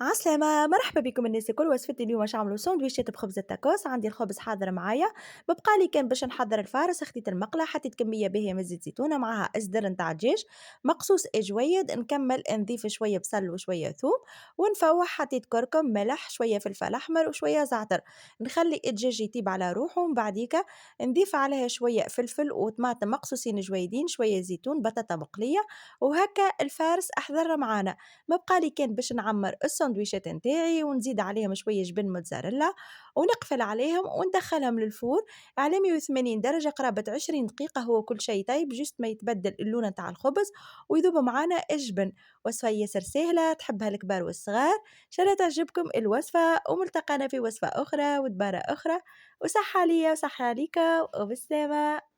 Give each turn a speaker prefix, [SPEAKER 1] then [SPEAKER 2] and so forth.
[SPEAKER 1] عسلامة، مرحبا بكم الناس الكل. وصفتي اليوم باش نعملوا سندويشات بخبز التاكوس. عندي الخبز حاضر معايا. بقى لي كان باش نحضر الفارس، خديت المقله، حطيت كميه باهيه من زيت زيتونه معاها اسدر نتاع دجاج مقصوص جويد. نكمل نضيف شويه بصل وشويه ثوم ونفوح. حطيت كركم، ملح، شويه فلفل احمر وشويه زعتر. نخلي الدجاج يطيب على روحه، ومن بعديك نضيف عليها شويه فلفل وطماطم مقصوصين جويدين، شويه زيتون، بطاطا مقليه. وهكا الفارس احضر معانا. ما بقى لي كان باش نعمّر الساندويشات نتاعي ونزيد عليهم شوية جبن موتزاريلا ونقفل عليهم وندخّلهم للفور على 180 درجة قرابة 20 دقيقة. هو كل شي طيب، جست ما يتبدل اللون نتاع الخبز ويذوب معانا الجبن. وصفة ياسر ساهلة تحبها الكبار والصغار. إن شاء الله تعجبكم الوصفة، وملتقانا في وصفة أخرى ودبارة أخرى. وصحة ليا وصحة عليكم وبالسلامة.